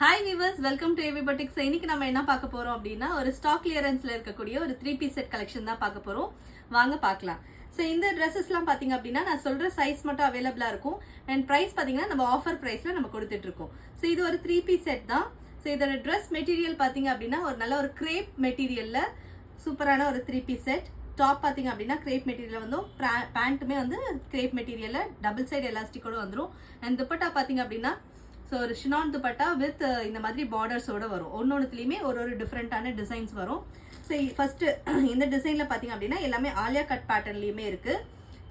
Hi viewers, welcome to AV boutiques. இன்னைக்கு நம்ம என்ன பார்க்க போறோம் அப்படின்னா, ஒரு ஸ்டாக் கிளியரன்ஸ்ல இருக்கக்கூடிய ஒரு 3 பீஸ் செட் கலெக்ஷன் தான் பார்க்க போறோம். வாங்க பார்க்கலாம். ஸோ இந்த ட்ரெஸ்ஸஸ்லாம் பார்த்தீங்க அப்படின்னா நான் சொல்ற சைஸ் மட்டும் அவைலபிளா இருக்கும். அண்ட் ப்ரைஸ் பார்த்தீங்கன்னா நம்ம ஆஃபர் ப்ரைஸ்ல நம்ம கொடுத்துட்டு இருக்கோம். ஸோ இது ஒரு 3 பீஸ் செட் தான். ஸோ இதோட ட்ரெஸ் மெட்டீரியல் பார்த்தீங்க அப்படின்னா ஒரு நல்ல ஒரு கிரேப் மெட்டீரியல்ல சூப்பரான ஒரு 3 பீஸ் செட். டாப் பார்த்தீங்க அப்படின்னா கிரேப் மெட்டீரியல் வந்து, பேண்ட்டுமே வந்து கிரேப் மெட்டீரியல்ல டபுள் சைடு எலாஸ்டிக்கோட வந்துடும். அண்ட் துப்பட்டா பார்த்தீங்க அப்படின்னா ஸோ ஒரு ஷினான் துப்பட்டா வித் இந்த மாதிரி பார்டர்ஸோட வரும். ஒன்னொன்னுத்துலேயுமே ஒரு டிஃப்ரெண்ட்டான டிசைன்ஸ் வரும். ஸோ ஃபர்ஸ்ட் இந்த டிசைனில் பார்த்தீங்க அப்படின்னா எல்லாமே ஆலியா கட் பேட்டர்ன்லையுமே இருக்கு.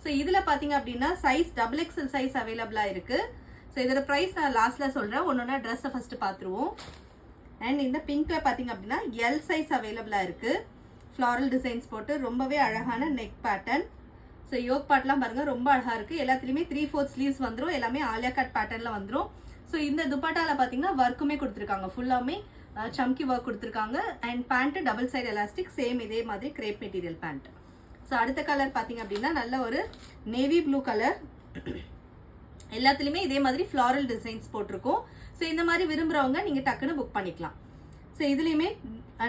ஸோ இதில் பார்த்தீங்க அப்படின்னா சைஸ் XXL சைஸ் அவைலபிளாக இருக்கு. ஸோ இதோட ப்ரைஸ் நான் லாஸ்ட்ல சொல்கிறேன். ஒன்னொன்னா ட்ரெஸ்ஸை ஃபர்ஸ்ட் பார்த்துருவோம். அண்ட் இந்த பிங்க்ல பார்த்தீங்க அப்படின்னா L சைஸ் அவைலபிளாக இருக்கு. ஃப்ளாரல் டிசைன்ஸ் போட்டு ரொம்பவே அழகான நெக் பேட்டர்ன். ஸோ யோக் பார்ட்லாம் பாருங்க ரொம்ப அழகா இருக்கு. எல்லாத்துலேயுமே 3/4 ஸ்லீவ்ஸ் வந்துடும். எல்லாமே ஆலியா கட் பேட்டர்ன்ல வந்துடும். ஸோ இந்த துப்பட்டால பார்த்தீங்கன்னா ஒர்க்குமே கொடுத்துருக்காங்க. ஃபுல்லாமே சம்கி ஒர்க் கொடுத்துருக்காங்க. And pant double side elastic, same இதே மாதிரி கிரேப் மெட்டீரியல் பேண்ட். ஸோ அடுத்த கலர் பார்த்தீங்க அப்படின்னா நல்ல ஒரு நேவி ப்ளூ கலர். எல்லாத்துலேயுமே இதே மாதிரி ஃப்ளாரல் டிசைன்ஸ் போட்டிருக்கோம். ஸோ இந்த மாதிரி விரும்புகிறவங்க நீங்கள் டக்குன்னு புக் பண்ணிக்கலாம். ஸோ இதுலேயுமே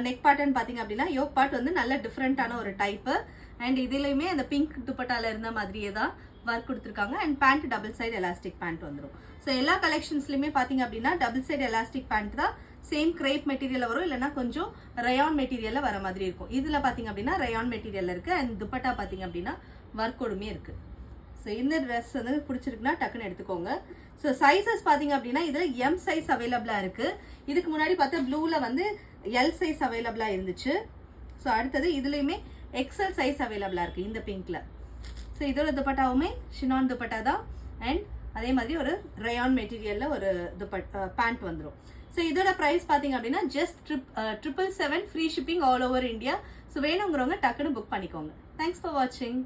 நெக் பேட்டர்ன் பார்த்தீங்க அப்படின்னா யோக் பார்ட் வந்து நல்ல டிஃப்ரெண்ட்டான ஒரு டைப்பு. அண்ட் இதுலேயுமே அந்த பிங்க் துப்பட்டால இருந்த மாதிரியே தான் ஒர்க் கொடுத்துருக்காங்க. And pant double side elastic pant வந்துடும். ஸோ எல்லா கலெக்ஷன்ஸ்லையுமே பார்த்தீங்க அப்படின்னா டபுள் சைடு எலாஸ்டிக் பேண்ட் தான். சேம் கிரேப் மெட்டீரியல் வரும், இல்லைன்னா கொஞ்சம் ரயான் மெட்டீரியல்ல வர மாதிரி இருக்கும். இதில் பார்த்தீங்க அப்படின்னா ரயான் மெட்டீரியல் இருக்கு. அண்ட் துப்பட்டா பார்த்தீங்க அப்படின்னா ஒர்க்கோடுமே இருக்கு. ஸோ இந்த ட்ரெஸ் வந்து பிடிச்சிருக்குன்னா டக்குன்னு எடுத்துக்கோங்க. ஸோ சைஸஸ் பார்த்தீங்க அப்படின்னா இதில் M சைஸ் அவைலபிளாக இருக்கு. இதுக்கு முன்னாடி பார்த்தா ப்ளூவில் வந்து L சைஸ் அவைலபிளாக இருந்துச்சு. ஸோ அடுத்தது இதுலேயுமே XL சைஸ் அவைலபிளாக இருக்கு இந்த பிங்க்ல. ஸோ இதோட துப்பட்டாவுமே ஷினான் துப்பட்டா தான். அண்ட் அதே மாதிரி ஒரு ரயான் மெட்டீரியல்ல ஒரு பேண்ட் வந்துடும். ஸோ இதோட ப்ரைஸ் பார்த்தீங்க அப்படின்னா just 777 free shipping all over India. So வேணுங்கிறவங்க டக்குன்னு புக் பண்ணிக்கோங்க. தேங்க்ஸ் ஃபார் வாட்சிங்.